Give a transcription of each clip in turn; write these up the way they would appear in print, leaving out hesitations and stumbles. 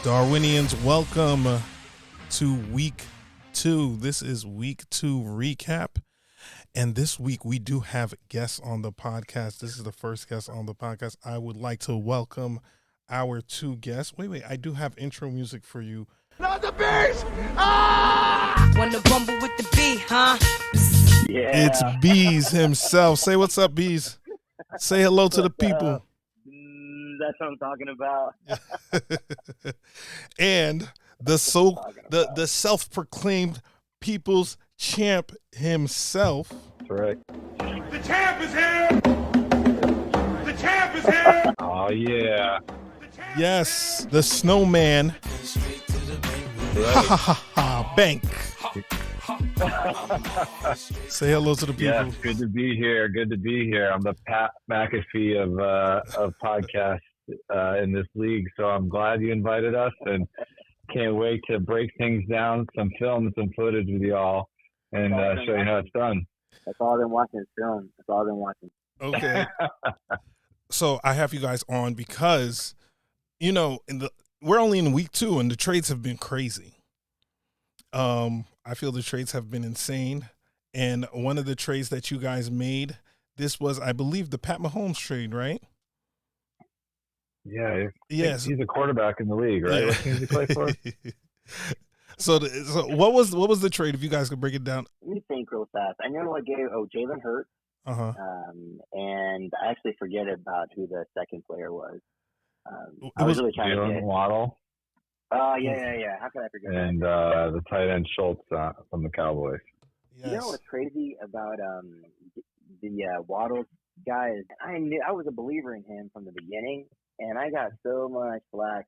Darwinians, welcome to week 2. This is week 2 recap. And this week we do have guests on the podcast. This is the first guest on the podcast. I would like to welcome our 2 guests. Wait, I do have intro music for you. Not the bees! Ah! Wanna bumble with the bee, huh? Yeah. It's Bees himself. Say what's up, Bees. Say hello to the people. That's what I'm talking about. And the self-proclaimed people's champ himself. That's right. The champ is here! The champ is here! Oh yeah. Yes, the snowman. Ha ha ha ha. Bank. Say hello to the people. Yes, good to be here. Good to be here. I'm the Pat McAfee of podcasts in this league, so I'm glad you invited us, and can't wait to break things down, some film, some footage with y'all, and show you how it's done. That's all I've been watching is film. That's all I've been watching. Okay. So I have you guys on because, you know, we're only in week 2 and the trades have been crazy. I feel the trades have been insane. And one of the trades that you guys made, this was, I believe, the Pat Mahomes trade, right? Yeah. Yes. He's a quarterback in the league, right? Yeah. What team does he play for? So what was the trade? If you guys could break it down. Let me think real fast. I know I gave Jalen Hurts, Uh-huh. and I actually forget about who the second player was. It I was was really trying to Jalen get. Waddle Oh yeah. How could I forget? and that? the tight end Schultz from the Cowboys. You know what's crazy about the Waddle guy is I was a believer in him from the beginning, and I got so much flack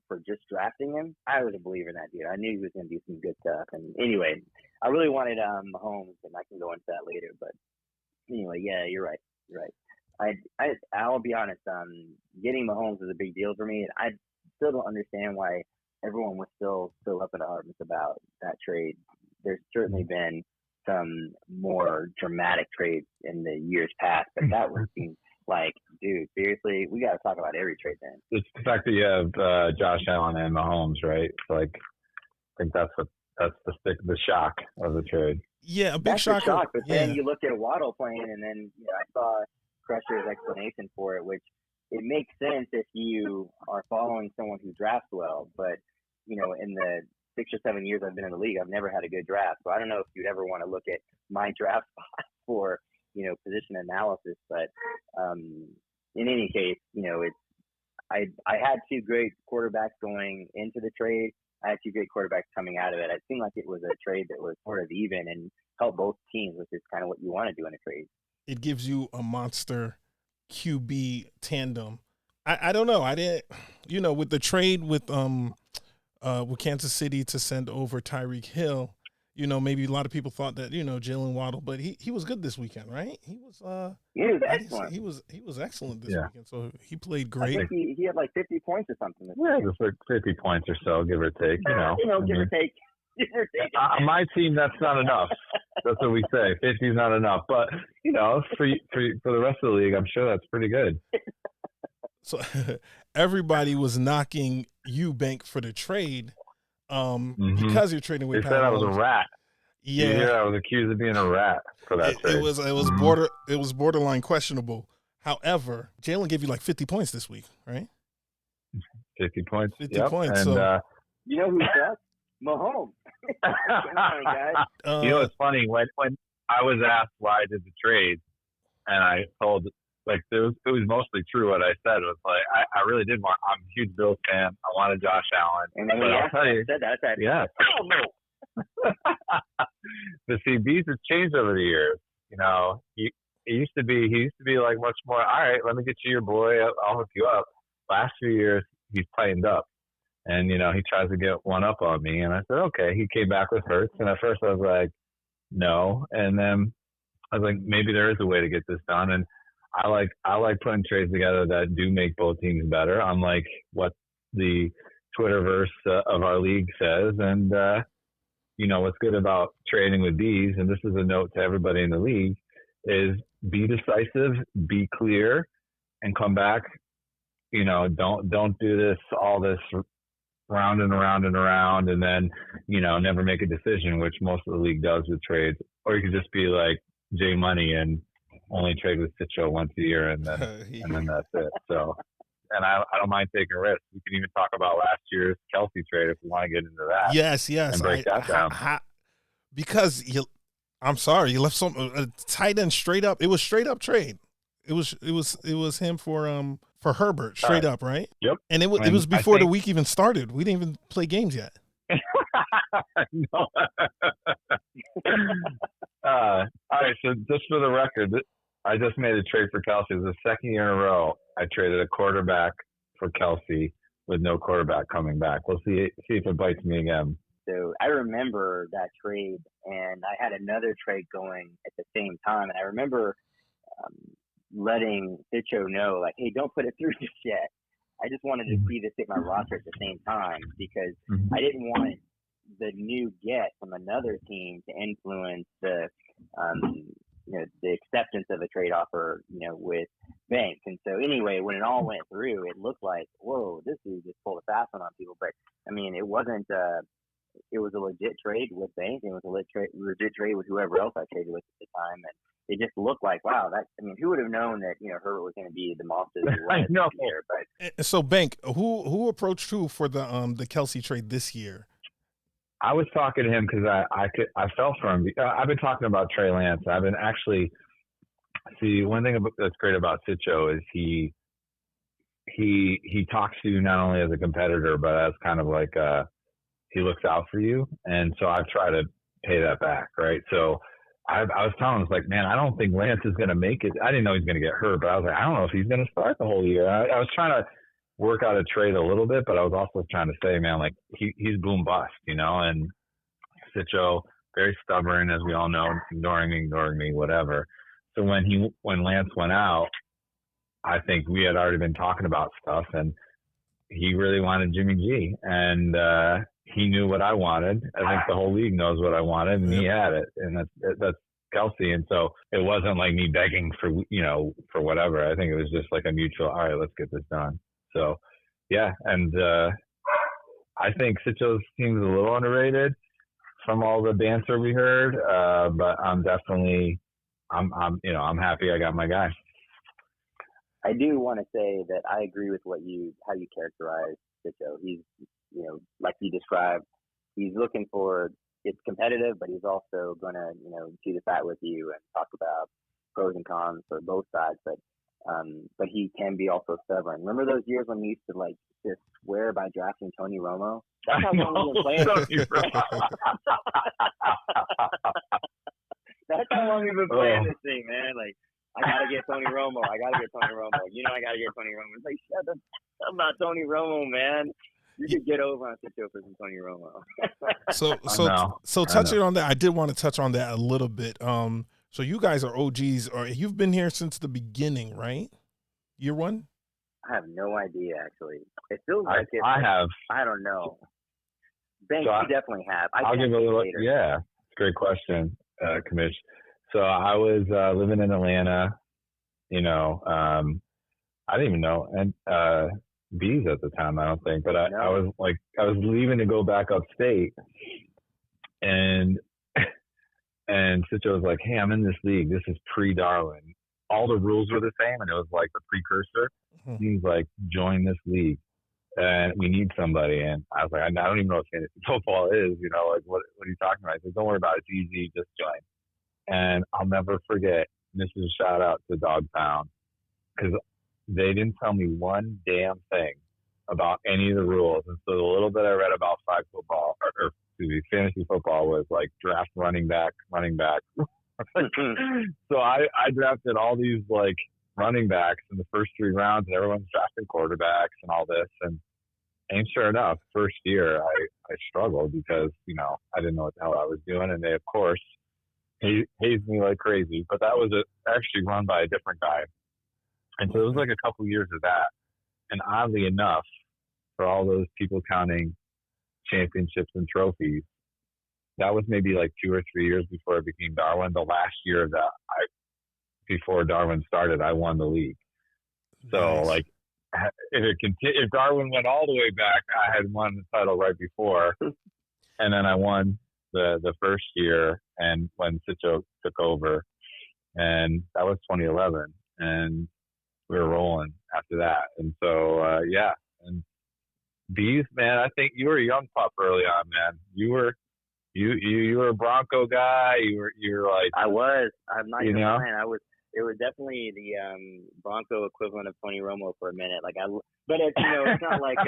for just drafting him. I was a believer in that dude. I knew he was going to do some good stuff. And anyway, I really wanted Mahomes, and I can go into that later. But anyway, yeah, you're right. I'll be honest. Getting Mahomes is a big deal for me, and I still don't understand why everyone was still up in arms about that trade. There's certainly been some more dramatic trades in the years past, but that one seems like, dude, seriously, we got to talk about every trade then. It's the fact that you have Josh Allen and Mahomes, right? It's like, I think that's the shock of the trade. Yeah, a big That's shocker. a shock, but Yeah. then you look at Waddle playing, and then I saw Crusher's explanation for it, which it makes sense if you are following someone who drafts well, but in the 6 or 7 years I've been in the league, I've never had a good draft. So I don't know if you'd ever want to look at my draft spot for, position analysis. But in any case, I had 2 great quarterbacks going into the trade. I had 2 great quarterbacks coming out of it. It seemed like it was a trade that was sort of even and helped both teams, which is kind of what you want to do in a trade. It gives you a monster QB tandem. I don't know. I didn't, with the trade with Kansas City to send over Tyreek Hill, maybe a lot of people thought that, Jalen Waddle, but he was good this weekend, right? He was excellent. He was excellent this Yeah. weekend. So he played I great. think he had like 50 points or something. Yeah, just like 50 points or so, give or take. Give or take. On my team, that's not enough. That's what we say. 50 is not enough. But, for the rest of the league, I'm sure that's pretty good. So everybody was knocking you, Bank, for the trade because you're trading with They Pat said I was a Mahomes. rat. Yeah. You hear I was accused of being a rat for that trade. It was borderline questionable. However, Jalen gave you like 50 points this week, right? 50 points. 50 yep. points, And, so- You know who sucks? Mahomes. Come on, guys. it's funny when I was asked why I did the trade, and I told it was mostly true what I said. It was like I really did want. I'm a huge Bills fan. I wanted Josh Allen, And then but when I'll tell you, said that, I said, yeah. oh, no. The CBs has changed over the years. He used to be like much more. All right, let me get you your boy. I'll hook you up. Last few years, he's tightened up. And, he tries to get one up on me. And I said, okay. He came back with Hurts. And at first I was like, no. And then I was like, maybe there is a way to get this done. And I like putting trades together that do make both teams better, unlike what the Twitterverse of our league says. And, what's good about trading with these, and this is a note to everybody in the league, is be decisive, be clear, and come back. Don't do all this round and around and around, and then, never make a decision, which most of the league does with trades. Or you could just be like Jay Money and only trade with Sitcho once a year, and then that's it. So, and I don't mind taking risks. We can even talk about last year's Kelsey trade if we want to get into that. Yes. And break that down. Because I'm sorry, you left some tight end straight up. It was straight up trade. It was him for Herbert straight up, right? Yep. And it was before the week even started. We didn't even play games yet. No. All right. So just for the record, I just made a trade for Kelsey. It was the second year in a row I traded a quarterback for Kelsey with no quarterback coming back. We'll see if it bites me again. So I remember that trade, and I had another trade going at the same time. And I remember letting Sitcho know, like, hey, don't put it through just yet. I just wanted to see this hit my roster at the same time because I didn't want the new get from another team to influence the acceptance of a trade offer, with Bank. And so anyway, when it all went through, it looked like, whoa, this dude just pulled a fast one on people. But I mean, it wasn't. It was a legit trade with Bank. It was a legit trade with whoever else I traded with at the time, and it just looked like, wow, who would have known that Herbert was going to be the monster that he was I know. this year? But So Bank, who approached who for the Kelsey trade this year? I was talking to him because I fell for him. I've been talking about Trey Lance. I've been actually one thing that's great about Sitcho is he talks to you not only as a competitor but as kind of like he looks out for you, and so I've tried to pay that back, right? So I was telling him, like, man, I don't think Lance is going to make it. I didn't know he was going to get hurt, but I was like, I don't know if he's going to start the whole year. I was trying to work out a trade a little bit, but I was also trying to say, man, like he's boom bust, and Sitcho, very stubborn, as we all know, ignoring me, whatever. So when Lance went out, I think we had already been talking about stuff, and he really wanted Jimmy G, and he knew what I wanted. I think the whole league knows what I wanted, and he had it, and that's Kelsey. And so it wasn't like me begging for whatever. I think it was just like a mutual, all right, let's get this done. So yeah, and I think Sitcho's team is a little underrated from all the banter we heard, but I'm definitely I'm happy I got my guy. I do want to say that I agree with how you characterize Sitcho. He's, like you described, he's looking for, it's competitive, but he's also going to, chew the fat with you and talk about pros and cons for both sides. But he can be also stubborn. Remember those years when he used to just swear by drafting Tony Romo? That's how long we've been playing. That's how long we've been playing this thing, man. Like, I gotta get Tony Romo. I gotta get Tony Romo. I gotta get Tony Romo. It's like, shut up about Tony Romo, man. You should get over on Sitcho for some Tony Romo. So touching on that, I did want to touch on that a little bit. So you guys are OGs, or you've been here since the beginning, right? Year one? I have no idea, actually. It feels like I have. I don't know. Ben, So you definitily have. I'll give a little. Yeah, it's a great question, Kamish. So I was living in Atlanta. I didn't even know and bees at the time. I don't think, but I was leaving to go back upstate, and Sitcho was like, "Hey, I'm in this league. This is pre-Darwin. All the rules were the same, and it was like the precursor." Mm-hmm. He's like, "Join this league, and we need somebody." And I was like, "I don't even know what fantasy football is. What are you talking about?" He said, "Don't worry about it. It's easy. Just join." And I'll never forget. This is a shout out to Dog Pound, because they didn't tell me one damn thing about any of the rules. And so the little bit I read about flag football or fantasy football was like draft running back. So I drafted all these like running backs in the first 3 rounds, and everyone's drafting quarterbacks and all this. And sure enough, first year I struggled because, I didn't know what the hell I was doing. And they, of course, hazed me like crazy. But that was actually run by a different guy. And so it was like a couple years of that. And oddly enough, for all those people counting championships and trophies, that was maybe like 2 or 3 years before I became Darwin. The last year of that, before Darwin started, I won the league. So nice. Like if Darwin went all the way back, I had won the title right before, and then I won the first year, and when Sitcho took over, and that was 2011, and we were rolling after that, and so yeah, and Bees, man, I think you were a young pup early on, man. You were a Bronco guy. You were like I was. I'm not you even know? lying. I was. It was definitely the Bronco equivalent of Tony Romo for a minute. Like but it's it's not like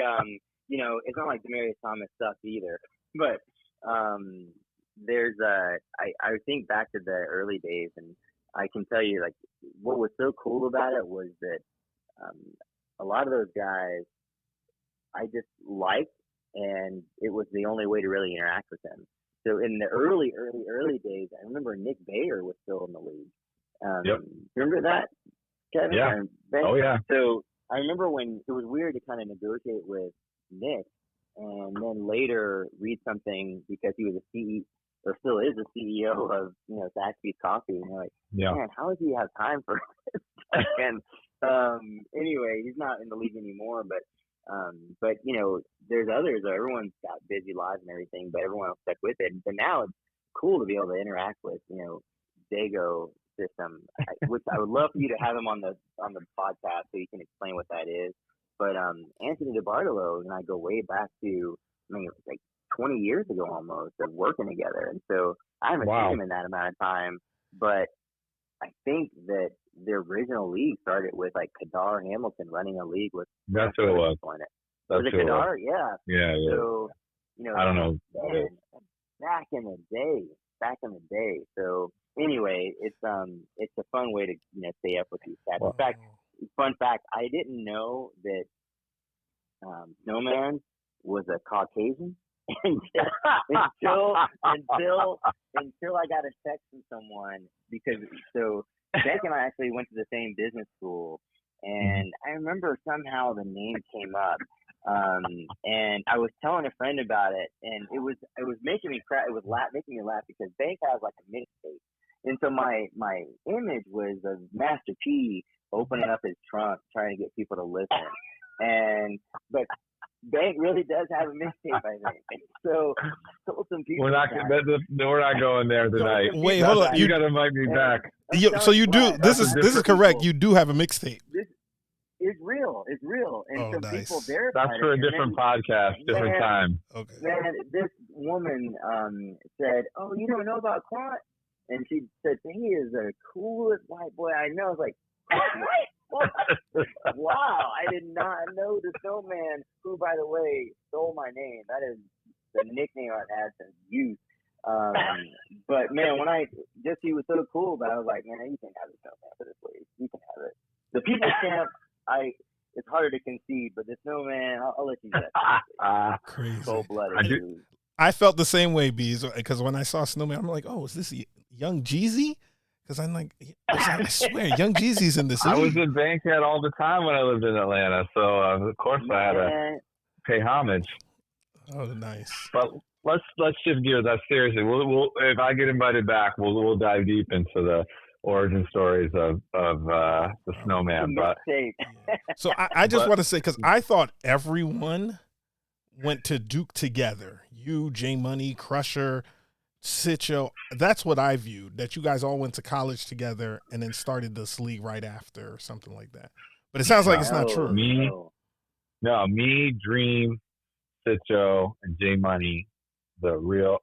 it's not like Demaryius Thomas stuff either. But there's I think back to the early days, and I can tell you like what was so cool about it was that a lot of those guys I just liked, and it was the only way to really interact with them. So in the early days, I remember Nick Bayer was still in the league. Yep. Remember that, Kevin? Yeah. Oh yeah. So I remember when it was weird to kind of negotiate with Nick, and then later read something because he was a CEO or still is a CEO of Zaxby's Coffee, and you're like, man, how does he have time for this? And anyway, he's not in the league anymore, but there's others. Everyone's got busy lives and everything, but everyone else stuck with it. But now it's cool to be able to interact with Dago system, which I would love for you to have him on the podcast so you can explain what that is. But Anthony DeBartolo and I go way back to, it was like 20 years ago almost of working together, and so I haven't seen him in that amount of time. But I think that the original league started with like Kadar Hamilton running a league with. That's who it was. Was it Kadar? Yeah. Yeah. So I don't know. Back in the day. So anyway, it's a fun way to stay up with these guys. In fact, fun fact, I didn't know that Snowman was a Caucasian until I got a text from someone, because Beck and I actually went to the same business school, and I remember somehow the name came up. And I was telling a friend about it, and it was making me cry. It was making me laugh because Bank has like a mixtape, and so my image was of Master P opening up his trunk trying to get people to listen, but Bank really does have a mixtape, I think. So told some people. We're not going there tonight. Wait, hold on. You got to invite me back. So you do. This is correct. You do have a mixtape. It's real. And some people verified it. That's for a different podcast, different time. Okay. Man, this woman said, "Oh, you don't know about Quant?" And she said, "He is the coolest white boy I know." I was like, "What? Wow, I did not know the Snowman, who, by the way, stole my name. That is the nickname I've had since youth." But man, when he was so cool about it, I was like, "Man, you can have the Snowman for this league. You can have it." The People's Champ, it's harder to concede, but the Snowman, I'll let you get it. Crazy. Cold-blooded. I felt the same way, Bees, because when I saw Snowman, I'm like, oh, is this Young Jeezy? Because I'm like, I swear, Young Jeezy's in this league. I was in Bankhead all the time when I lived in Atlanta, so of course I had to pay homage. Oh, nice. But let's shift gears. That's seriously. We'll if I get invited back, we'll dive deep into the origin stories of the Snowman. But so I just want to say, because I thought everyone went to Duke together. You, J Money, Crusher, Sitcho. That's what I viewed, that you guys all went to college together and then started this league right after or something like that. But it sounds like it's not true. Me, Dream, Sitcho, and J Money, the real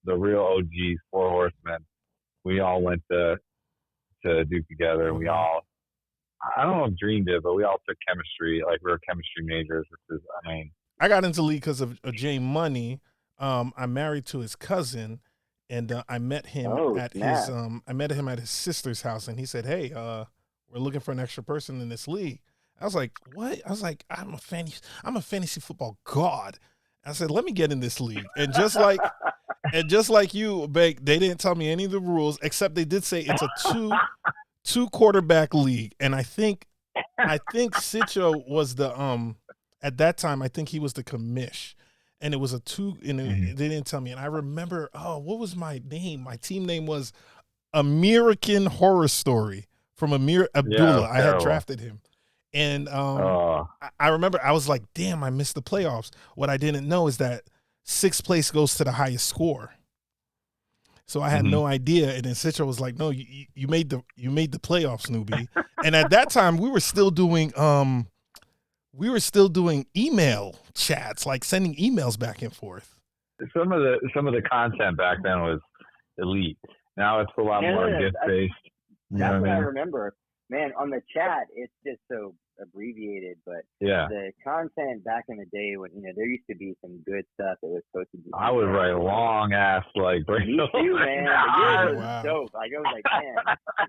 OGs, Four Horsemen. We all went to Duke together. And we all, I don't know if Dream did, but we all took chemistry. Like, we were chemistry majors, which is, I got into league because of J Money. I'm married to his cousin, and I met him at his sister's house, and he said, "Hey, we're looking for an extra person in this league." I was like, "What?" I was like, "I'm a fantasy football god." I said, "Let me get in this league." And just like you, Bank, they didn't tell me any of the rules, except they did say it's a two quarterback league, and I think Sitcho was the at that time I think he was the commish. And it was a two, and they didn't tell me. And I remember, what was my name? My team name was American Horror Story from Amir Abdullah. I had drafted him. And Oh. I remember I was like, damn, I missed the playoffs. What I didn't know is that sixth place goes to the highest score. So I had no idea. And then Citro was like, no, you made the playoffs, newbie. And at that time we were still doing email chats, like sending emails back and forth. Some of the content back then was elite. Now it's a lot more gift based. That's what I remember. Man, on the chat, it's just so abbreviated, but the content back in the day when, there used to be some good stuff that was posted. I would write long ass like. Me too, man. It was dope. Like, I was like, man,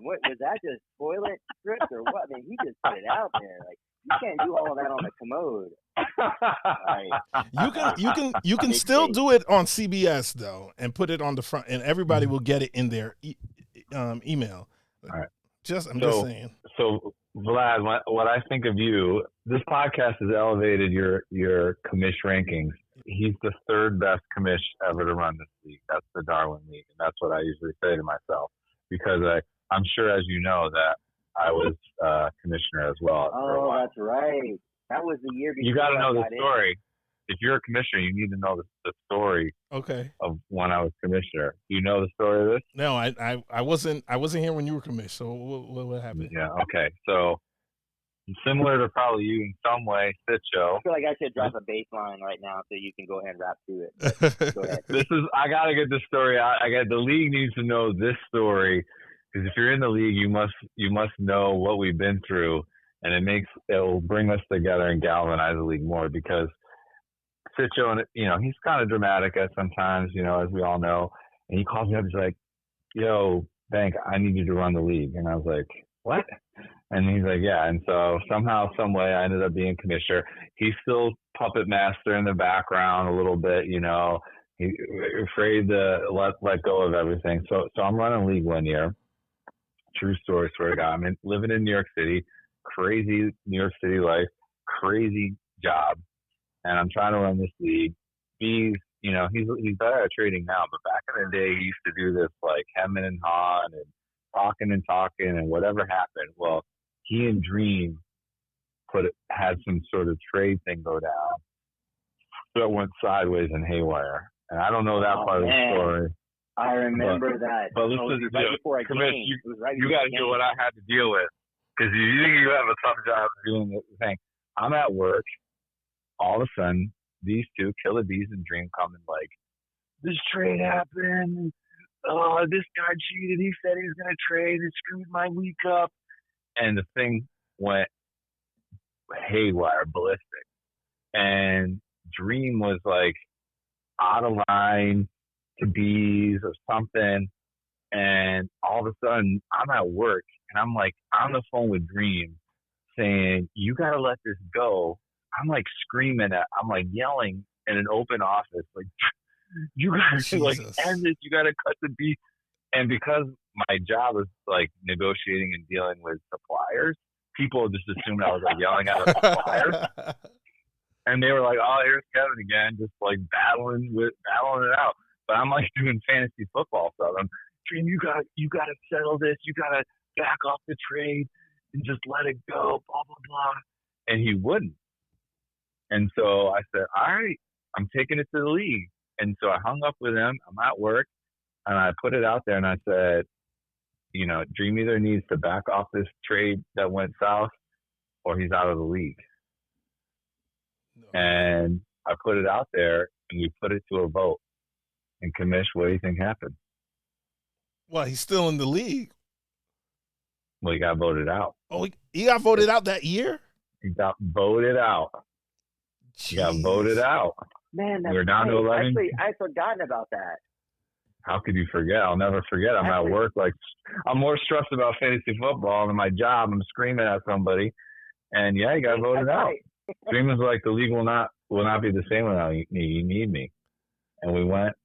what was that? Just toilet script or what? I mean, he just put it out there. Like, you can't do all of that on the commode. Right. You can still do it on CBS though, and put it on the front, and everybody will get it in their email. All right. I'm just saying. So Vlad, what I think of you, this podcast has elevated your commish rankings. He's the third best commish ever to run this league. That's the Darwin League, and that's what I usually say to myself because I'm sure, as you know, that I was commissioner as well. Oh, that's right. That was the year before. You got to know the story. If you're a commissioner, you need to know the story. Okay. Of when I was commissioner. Do you know the story of this? No, I wasn't here when you were commissioner. So what happened? Yeah. Okay. So similar to probably you in some way, Sitcho. I feel like I should drop a bass line right now so you can go ahead and rap to it. Go ahead. I got to get this story out. The league needs to know this story because if you're in the league, you must know what we've been through, and it will bring us together and galvanize the league more because Sitcho, and he's kind of dramatic at sometimes, as we all know. And he calls me up. He's like, "Yo, Bank, I need you to run the league." And I was like, "What?" And he's like, "Yeah." And so somehow, some way, I ended up being commissioner. He's still puppet master in the background a little bit, He's afraid to let go of everything. So I'm running league one year. True story, swear to God. I'm living in New York City, crazy New York City life, crazy job. And I'm trying to run this league. He's better at trading now, but back in the day, he used to do this like hemming and hawing and talking and whatever happened. Well, he and Dream had some sort of trade thing go down. So it went sideways and haywire. And I don't know that part of the story. I remember that. But listen, you got to hear what I had to deal with. Because you think you have a tough job doing the thing. I'm at work. All of a sudden, these two, Killer Bees and Dream, come and like, this trade happened. Oh, this guy cheated. He said he was going to trade. It screwed my week up. And the thing went haywire, ballistic. And Dream was like out of line to Bees or something. And all of a sudden, I'm at work and I'm like on the phone with Dream saying, "You got to let this go." I'm like screaming I'm like yelling in an open office, like, "You gotta like end this, you gotta cut the beat." And because my job is like negotiating and dealing with suppliers, people just assumed I was like yelling at our suppliers. And they were like, "Oh, here's Kevin again, just like battling it out." But I'm like doing fantasy football stuff. I'm, "Dream, you gotta settle this, you gotta back off the trade and just let it go, blah blah blah." And he wouldn't. And so I said, "All right, I'm taking it to the league." And so I hung up with him. I'm at work, and I put it out there, and I said, Dream either needs to back off this trade that went south, or he's out of the league. No. And I put it out there, and we put it to a vote. And Commish, what do you think happened? Well, he's still in the league. Well, he got voted out. Oh, he got voted out that year? He got voted out. Jeez. He got voted out. Man, that's we're down to 11. Actually, I'd forgotten about that. How could you forget? I'll never forget. I'm at work. Like, I'm more stressed about fantasy football than my job. I'm screaming at somebody. And yeah, he got voted out. Dream was like, the league will not be the same without you. You need me. And we went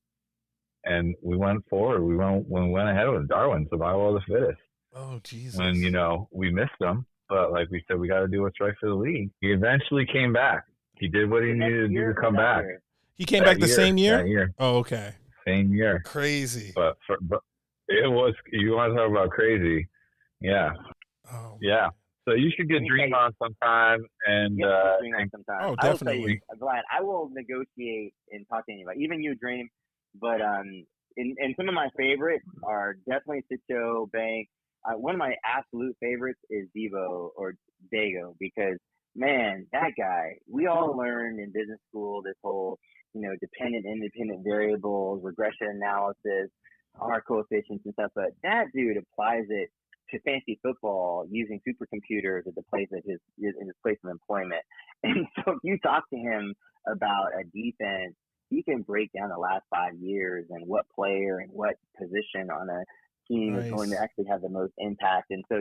forward. We went ahead with Darwin, survival of the fittest. Oh, Jesus. When, we missed him. But like we said, we got to do what's right for the league. He eventually came back. He did what he needed to do to come back. He came back the same year? That year. Oh, okay. Same year. Crazy. But it was, you want to talk about crazy. Yeah. Oh. Yeah. So you should get Dream on sometime, and Dream on sometime. Oh, I will tell definitely. you, Vlad, I will negotiate and talk to anybody, even you, Dream. But and some of my favorites are definitely Sitcho, Bank. One of my absolute favorites is Devo or Dago, because man, that guy. We all learned in business school this whole, dependent, independent variables, regression analysis, R coefficients and stuff. But that dude applies it to fantasy football using supercomputers at the place of his place of employment. And so if you talk to him about a defense, he can break down the last 5 years and what player and what position on a team is going to actually have the most impact. And so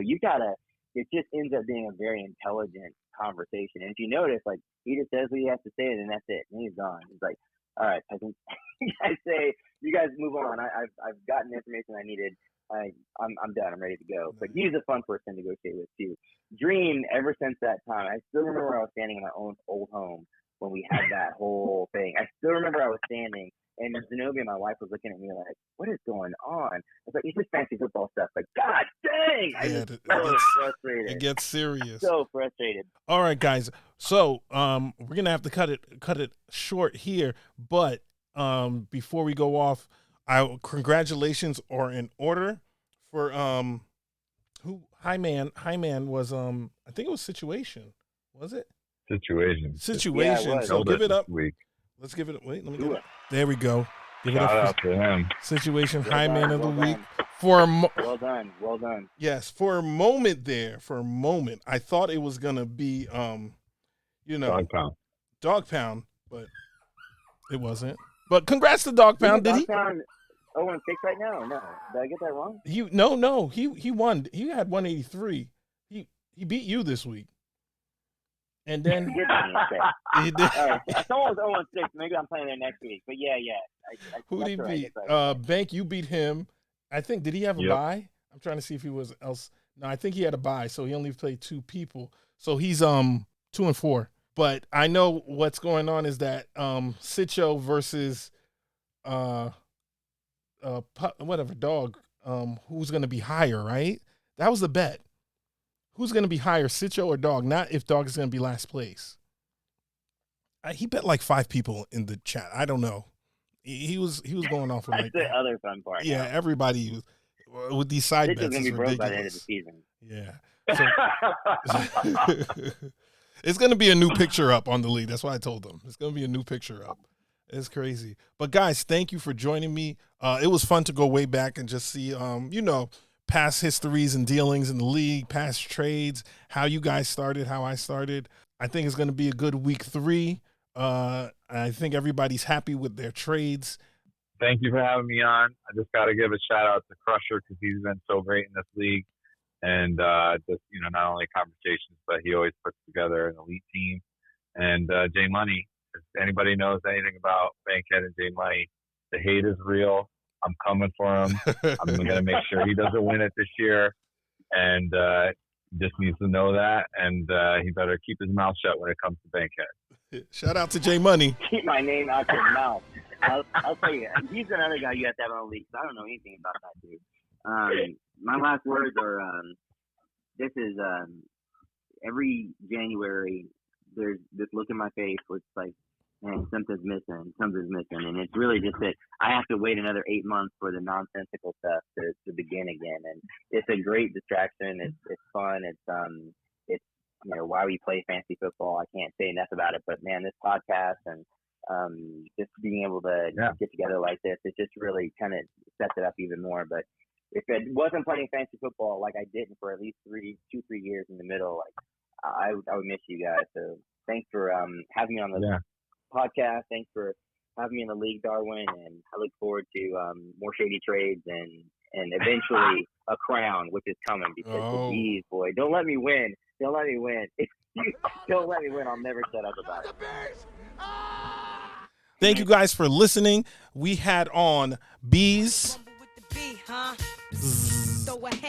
it just ends up being a very intelligent conversation. And if you notice, like, he just says what he has to say, and then that's it. And he's gone. He's like, all right, I think you guys move on. I've gotten the information I needed. I'm done. I'm ready to go. But he's a fun person to negotiate with too. Dream, ever since that time, I still remember I was standing in my own old home when we had that whole thing. I still remember I was standing, and Zenobia, my wife, was looking at me like, "What is going on?" I was like, "It's just fancy football stuff." Like, God dang! I was so frustrated. It gets serious. So frustrated. All right, guys. So we're gonna have to cut it short here, but before we go off, congratulations are in order for who High Man was I think it was Situation, was it? Situation. Yeah, so give it up. Week. Let's give it. Wait, let me get it. There we go. Give Shout it up out to him. Situation. Well High done, Man of the well week. done. Well done. Yes, for a moment, I thought it was gonna be Dog Pound, but it wasn't. But congrats to Dog Pound. Did he? Dog Pound 0-6 right now? No, did I get that wrong? He won. He had 183. He beat you this week. And then he did. Someone was 0-6. Maybe I'm playing there next week. But yeah. Who did he beat? Right. Bank, you beat him. I think. Did he have a bye? I'm trying to see if he was else. No, I think he had a bye, so he only played 2 people. So he's 2-4. But I know what's going on is that Sitcho versus dog. Who's going to be higher, right? That was the bet. Who's going to be higher, Sitcho or Dog? Not if Dog is going to be last place. He bet like 5 people in the chat. I don't know. He was going off of That's like the other fun part. Yeah, everybody with these side bets. Sitcho's going to be broke by the end of the season. Yeah. So, it's going to be a new picture up on the league. That's why I told them. It's going to be a new picture up. It's crazy. But guys, thank you for joining me. It was fun to go way back and just see, past histories and dealings in the league, past trades, how you guys started, how I started. I think it's going to be a good week 3. I think everybody's happy with their trades. Thank you for having me on. I just got to give a shout out to Crusher because he's been so great in this league. And just, not only conversations, but he always puts together an elite team. And Jay Money, if anybody knows anything about Bankhead and Jay Money, the hate is real. I'm coming for him. I'm going to make sure he doesn't win it this year. And he just needs to know that. And he better keep his mouth shut when it comes to Bankhead. Shout out to Jay Money. Keep my name out your mouth. I'll tell you, he's another guy you have to have on the league. I don't know anything about that dude. My last words are, this is every January, there's this look in my face where it's like, man, something's missing, and it's really just that I have to wait another 8 months for the nonsensical stuff to begin again, and it's a great distraction. It's fun. It's why we play fantasy football. I can't say enough about it, but man, this podcast and just being able to get together like this, it just really kind of sets it up even more. But if it wasn't playing fantasy football like I didn't for at least 3 years in the middle, like I would miss you guys. So thanks for having me on the podcast. Thanks for having me in the league, Darwin, and I look forward to more shady trades and eventually a crown, which is coming because geez, boy, don't let me win. If you don't let me win, I'll never shut up about it. Thank you guys for listening. We had on Bees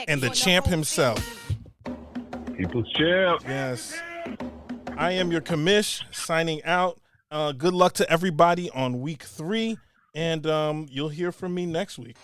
and the champ himself. People's champ. Yes. I am your commish signing out. Good luck to everybody on week 3, and you'll hear from me next week.